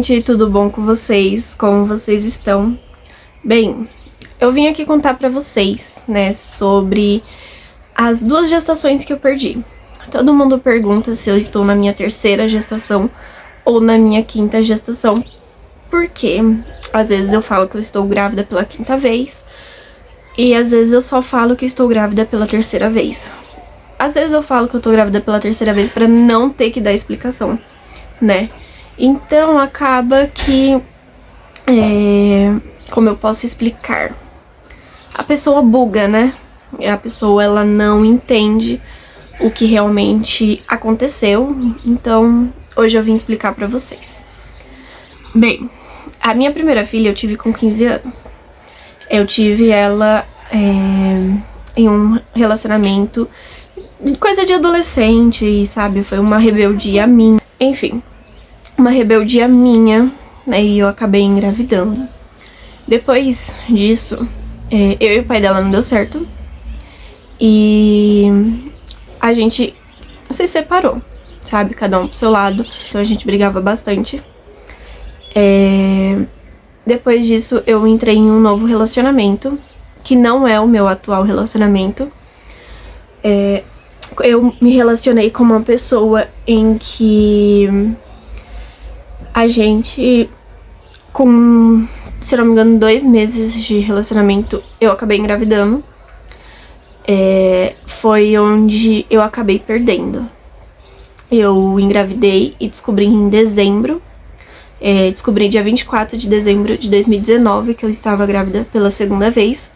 gente, tudo bom com vocês? Como vocês estão? Bem, eu vim aqui contar pra vocês, né, sobre as 2 gestações que eu perdi. Todo mundo pergunta se eu estou na minha 3ª gestação ou na minha 5ª gestação, porque às vezes eu falo que eu estou grávida pela 5ª vez e às vezes eu só falo que estou grávida pela 3ª vez. Às vezes eu falo que eu tô grávida pela 3ª vez pra não ter que dar explicação, né? Então acaba que, como eu posso explicar? A pessoa buga, né? A pessoa, ela não entende o que realmente aconteceu. Então hoje eu vim explicar pra vocês. Bem, a minha primeira filha eu tive com 15 anos. Eu tive ela em um relacionamento, coisa de adolescente, sabe? Foi uma rebeldia minha. Enfim, uma rebeldia minha, né? E eu acabei engravidando. Depois disso, eu e o pai dela não deu certo. E a gente se separou, sabe? Cada um pro seu lado. Então a gente brigava bastante. Depois disso, eu entrei em um novo relacionamento, que não é o meu atual relacionamento. Eu me relacionei com uma pessoa em que a gente, com, se não me engano, 2 meses de relacionamento, eu acabei engravidando. Foi onde eu acabei perdendo. Eu engravidei e descobri em dezembro. Descobri dia 24 de dezembro de 2019 que eu estava grávida pela 2ª vez.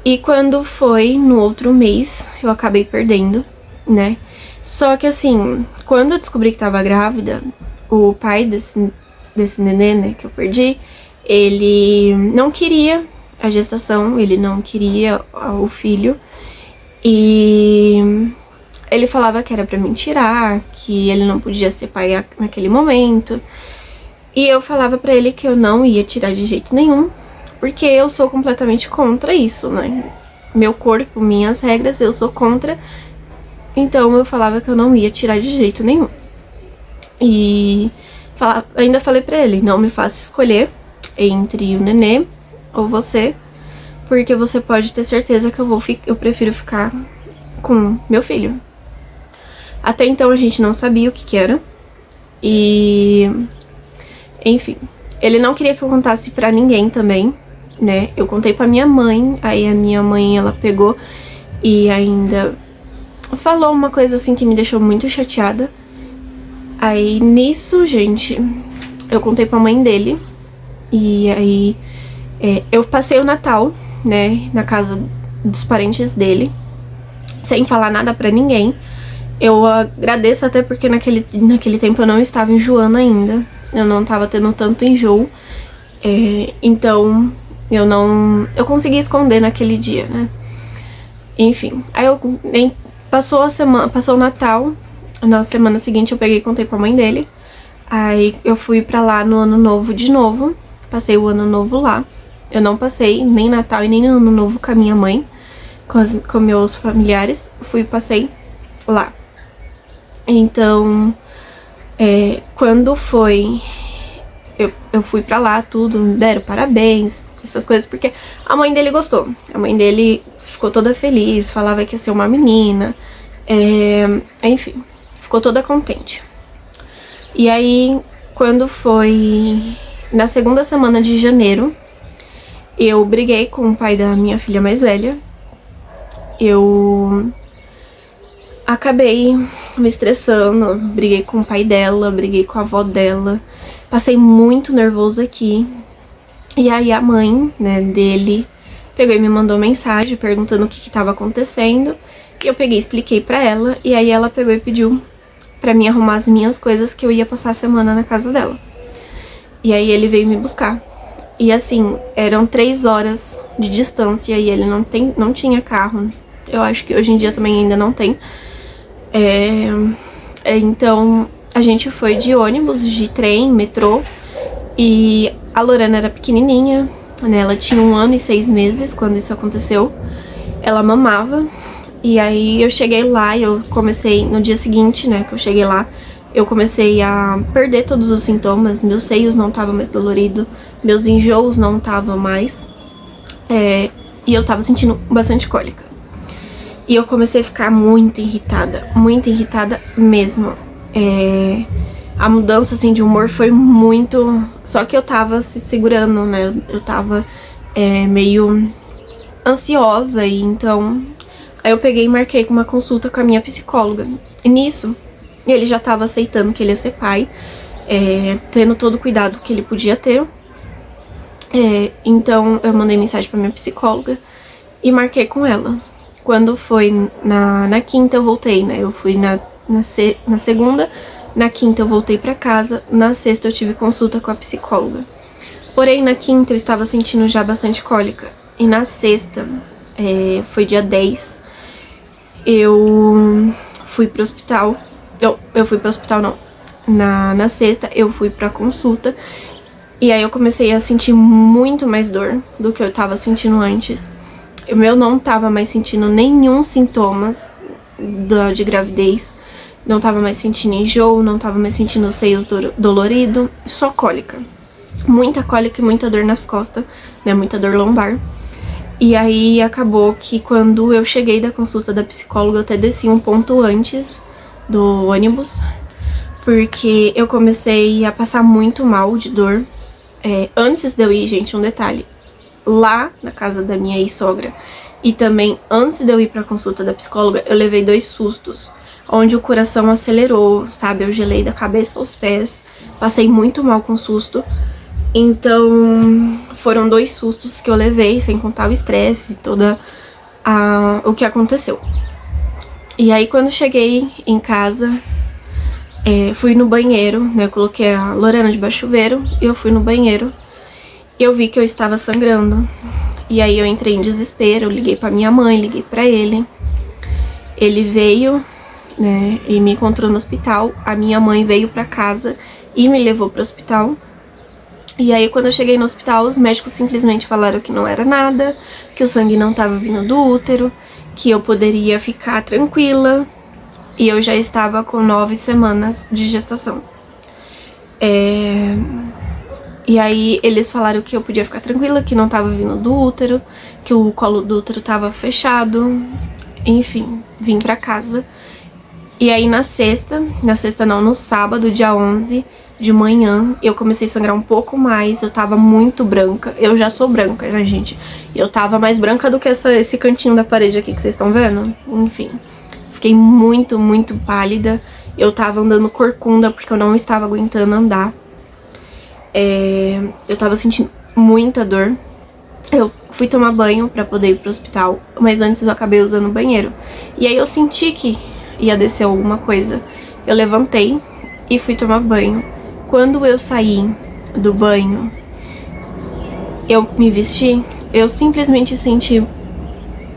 E quando foi no outro mês, eu acabei perdendo, né? Só que assim, quando eu descobri que tava grávida, o pai desse nenê, né, que eu perdi, ele não queria a gestação, ele não queria o filho. E ele falava que era pra mim tirar, que ele não podia ser pai naquele momento. E eu falava pra ele que eu não ia tirar de jeito nenhum, porque eu sou completamente contra isso, né? Meu corpo, minhas regras, eu sou contra. Então eu falava que eu não ia tirar de jeito nenhum. E ainda falei pra ele, não me faça escolher entre o nenê ou você, porque você pode ter certeza que eu prefiro ficar com meu filho. Até então a gente não sabia o que era. E enfim, ele não queria que eu contasse pra ninguém também, né? Eu contei pra minha mãe, aí a minha mãe, ela pegou e ainda falou uma coisa assim que me deixou muito chateada. Aí nisso, gente, eu contei pra mãe dele. E aí eu passei o Natal, né, na casa dos parentes dele, sem falar nada pra ninguém. Eu agradeço até porque naquele tempo eu não estava enjoando ainda. Eu não tava tendo tanto enjoo. Então eu consegui esconder naquele dia, né? Enfim, aí passou o Natal. Na semana seguinte eu peguei e contei pra mãe dele. Aí eu fui pra lá no Ano Novo de novo. Passei o Ano Novo lá. Eu não passei nem Natal e nem Ano Novo com a minha mãe, com meus familiares. Passei lá. Então, quando foi, eu fui pra lá, tudo, me deram parabéns, essas coisas, porque a mãe dele gostou. A mãe dele ficou toda feliz, falava que ia ser uma menina, enfim, ficou toda contente. E aí, quando foi na 2ª semana de janeiro, eu briguei com o pai da minha filha mais velha. Eu acabei me estressando, briguei com o pai dela, briguei com a avó dela, passei muito nervoso aqui. E aí a mãe, né, dele pegou e me mandou mensagem perguntando o que tava acontecendo. E eu peguei e expliquei pra ela, e aí ela pegou e pediu pra mim arrumar as minhas coisas, que eu ia passar a semana na casa dela. E aí ele veio me buscar. E assim, eram 3 horas de distância e ele não tinha carro. Eu acho que hoje em dia também ainda não tem. Então a gente foi de ônibus, de trem, metrô. E a Lorena era pequenininha, né? Ela tinha 1 ano e 6 meses quando isso aconteceu. Ela mamava. E aí eu cheguei lá e eu comecei no dia seguinte, né, que eu cheguei lá, eu comecei a perder todos os sintomas, meus seios não estavam mais doloridos, meus enjoos não estavam mais, e eu tava sentindo bastante cólica. E eu comecei a ficar muito irritada mesmo. A mudança, assim, de humor foi muito... Só que eu tava se segurando, né? Eu tava meio ansiosa, e então... Aí eu peguei e marquei uma consulta com a minha psicóloga. E nisso, ele já tava aceitando que ele ia ser pai, tendo todo o cuidado que ele podia ter. Então eu mandei mensagem pra minha psicóloga e marquei com ela. Quando foi na quinta eu voltei, né? Eu fui na segunda, na quinta eu voltei pra casa, na sexta eu tive consulta com a psicóloga. Porém, na quinta eu estava sentindo já bastante cólica. E na sexta, foi dia 10, eu fui pro hospital. Eu fui pro hospital não. Na sexta eu fui pra consulta. E aí eu comecei a sentir muito mais dor do que eu tava sentindo antes. Eu não tava mais sentindo nenhum sintomas de gravidez. Não tava mais sentindo enjoo, não tava mais sentindo os seios dolorido, só cólica. Muita cólica e muita dor nas costas, né? Muita dor lombar. E aí acabou que quando eu cheguei da consulta da psicóloga, eu até desci um ponto antes do ônibus, porque eu comecei a passar muito mal de dor. Antes de eu ir, gente, um detalhe, lá na casa da minha ex-sogra e também antes de eu ir pra consulta da psicóloga, eu levei 2 sustos, onde o coração acelerou, sabe? Eu gelei da cabeça aos pés, passei muito mal com susto. Então, foram 2 sustos que eu levei, sem contar o estresse, o que aconteceu. E aí, quando cheguei em casa, fui no banheiro, né? Eu coloquei a Lorena debaixo do chuveiro e eu fui no banheiro. E eu vi que eu estava sangrando. E aí eu entrei em desespero, eu liguei pra minha mãe, liguei pra ele. Ele veio, né, e me encontrou no hospital. A minha mãe veio pra casa e me levou pro hospital. E aí quando eu cheguei no hospital, os médicos simplesmente falaram que não era nada, que o sangue não estava vindo do útero, que eu poderia ficar tranquila. E eu já estava com 9 semanas de gestação. E aí eles falaram que eu podia ficar tranquila, que não estava vindo do útero, que o colo do útero estava fechado. Enfim, vim pra casa. E aí no sábado, dia 11 de manhã, eu comecei a sangrar um pouco mais, eu tava muito branca. Eu já sou branca, né, gente? Eu tava mais branca do que esse cantinho da parede aqui que vocês estão vendo. Enfim, fiquei muito, muito pálida. Eu tava andando corcunda porque eu não estava aguentando andar. Eu tava sentindo muita dor. Eu fui tomar banho pra poder ir pro hospital, mas antes eu acabei usando o banheiro. E aí eu senti que ia descer alguma coisa. Eu levantei e fui tomar banho. Quando eu saí do banho, eu me vesti, eu simplesmente senti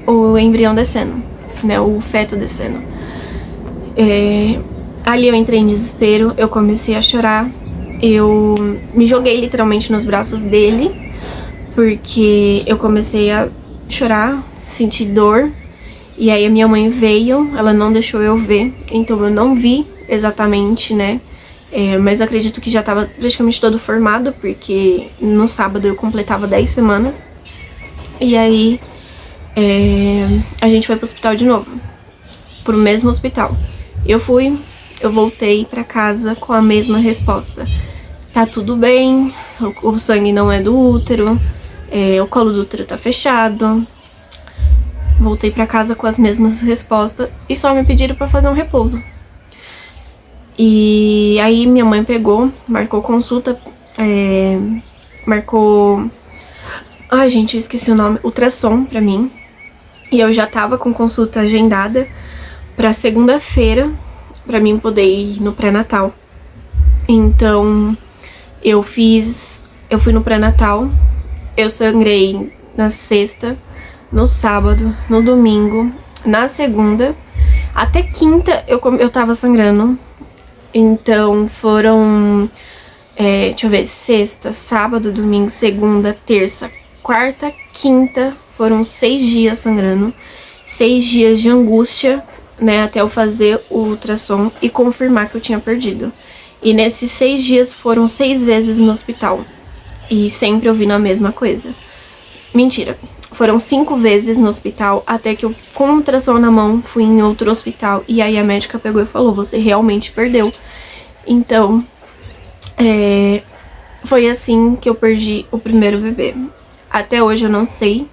o embrião descendo, né, o feto descendo. Ali eu entrei em desespero, eu comecei a chorar. Eu me joguei literalmente nos braços dele, porque eu comecei a chorar, sentir dor. E aí a minha mãe veio, ela não deixou eu ver, então eu não vi exatamente, né? Mas acredito que já estava praticamente todo formado, porque no sábado eu completava 10 semanas. E aí a gente foi pro hospital de novo, pro mesmo hospital. Eu voltei pra casa com a mesma resposta. Tá tudo bem, o sangue não é do útero, o colo do útero tá fechado. Voltei pra casa com as mesmas respostas e só me pediram pra fazer um repouso. E aí minha mãe pegou, marcou consulta, marcou... Ai, gente, eu esqueci o nome. Ultrassom pra mim. E eu já tava com consulta agendada pra segunda-feira, pra mim poder ir no pré-natal. Então, eu fui no pré-natal, eu sangrei na sexta, no sábado, no domingo, na segunda, até quinta eu tava sangrando. Então foram, deixa eu ver, sexta, sábado, domingo, segunda, terça, quarta, quinta, foram 6 dias sangrando, 6 dias de angústia, né, até eu fazer o ultrassom e confirmar que eu tinha perdido. E nesses 6 dias foram 6 vezes no hospital. E sempre ouvindo a mesma coisa. Mentira. Foram 5 vezes no hospital, até que eu, com o ultrassom na mão, fui em outro hospital. E aí a médica pegou e falou, você realmente perdeu. Então, foi assim que eu perdi o primeiro bebê. Até hoje eu não sei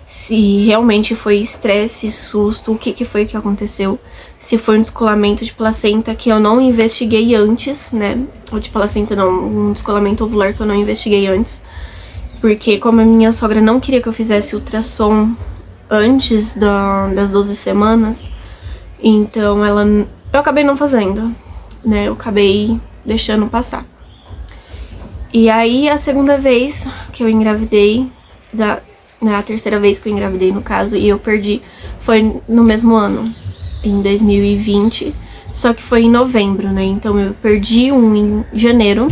se realmente foi estresse, susto, o que foi que aconteceu. Se foi um descolamento de placenta que eu não investiguei antes, né? Ou de placenta não, um descolamento ovular que eu não investiguei antes. Porque como a minha sogra não queria que eu fizesse ultrassom antes das 12 semanas, então eu acabei não fazendo, né? Eu acabei deixando passar. E aí a segunda vez que eu engravidei, a terceira vez que eu engravidei no caso, e eu perdi, foi no mesmo ano, em 2020, só que foi em novembro, né? Então eu perdi um em janeiro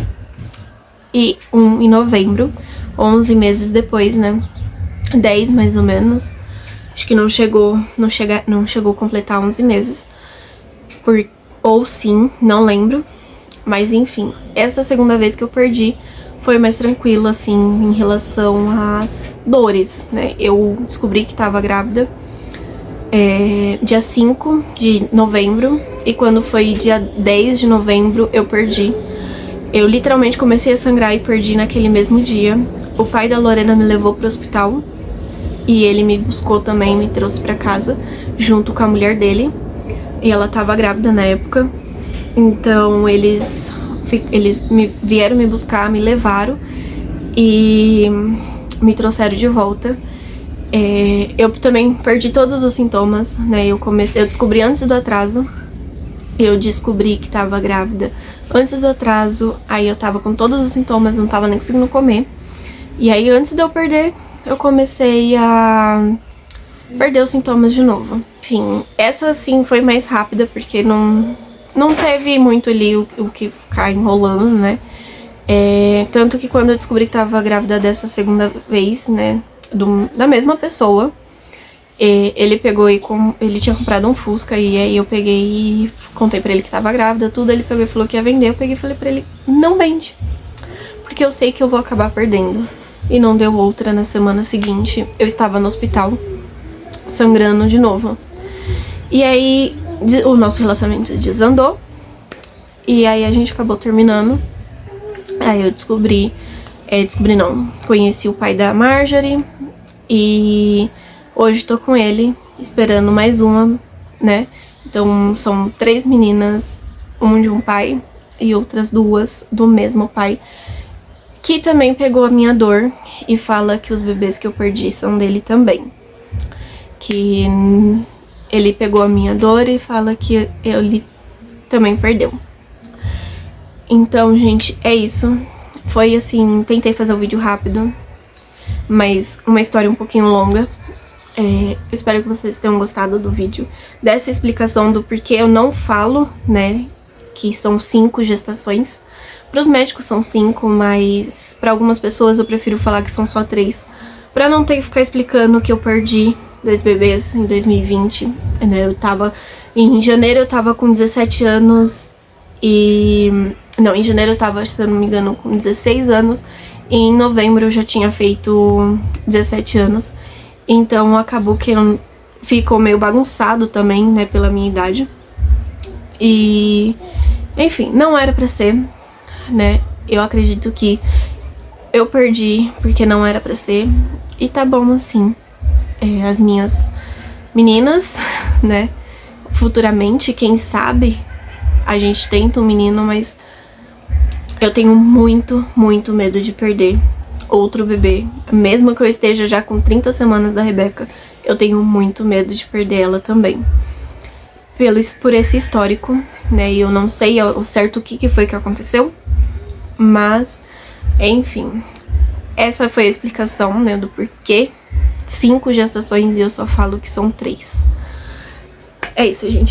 e um em novembro, 11 meses depois, né? 10 mais ou menos. Acho que não chegou a completar 11 meses. Ou sim, não lembro. Mas enfim, essa segunda vez que eu perdi foi mais tranquilo, assim, em relação às dores, né? Eu descobri que tava grávida dia 5 de novembro. E quando foi dia 10 de novembro, eu perdi. Eu literalmente comecei a sangrar e perdi naquele mesmo dia. O pai da Lorena me levou pro hospital. E ele me buscou também, me trouxe pra casa, junto com a mulher dele. E ela tava grávida na época. Então eles vieram me buscar, me levaram e me trouxeram de volta. Eu também perdi todos os sintomas, né? Eu descobri antes do atraso. Eu descobri que tava grávida antes do atraso. Aí eu tava com todos os sintomas, não tava nem conseguindo comer. E aí antes de eu perder, eu comecei a perder os sintomas de novo. Enfim, essa sim foi mais rápida, porque não teve muito ali o que ficar enrolando, né? Tanto que quando eu descobri que tava grávida dessa segunda vez, né? Da mesma pessoa, ele pegou ele tinha comprado um Fusca, e aí eu peguei e contei pra ele que tava grávida, tudo. Ele pegou e falou que ia vender. Eu peguei e falei pra ele, não vende, porque eu sei que eu vou acabar perdendo. E não deu outra. Na semana seguinte eu estava no hospital, sangrando de novo. E aí o nosso relacionamento desandou. E aí a gente acabou terminando. Aí eu conheci o pai da Marjorie. E hoje tô com ele, esperando mais uma, né? Então são 3 meninas, uma de um pai e outras 2 do mesmo pai, que também pegou a minha dor e fala que os bebês que eu perdi são dele também. Que ele pegou a minha dor e fala que ele também perdeu. Então, gente, é isso. Foi assim, tentei fazer um vídeo rápido, mas uma história um pouquinho longa. Eu espero que vocês tenham gostado do vídeo, dessa explicação do porquê eu não falo, né, que são 5 gestações. Para os médicos são 5, mas para algumas pessoas eu prefiro falar que são só 3, para não ter que ficar explicando que eu perdi 2 bebês em 2020, né? Em janeiro eu tava com 17 anos não, em janeiro eu tava, se eu não me engano, com 16 anos, e em novembro eu já tinha feito 17 anos. Então acabou que ficou meio bagunçado também, né, pela minha idade. E enfim, não era pra ser, né? Eu acredito que eu perdi porque não era pra ser. E tá bom assim. As minhas meninas, né? Futuramente, quem sabe, a gente tenta um menino, mas eu tenho muito, muito medo de perder outro bebê. Mesmo que eu esteja já com 30 semanas da Rebeca, eu tenho muito medo de perder ela também. Por esse histórico, né? E eu não sei ao certo o que foi que aconteceu, mas, enfim, essa foi a explicação, né, do porquê 5 gestações e eu só falo que são 3. É isso, gente.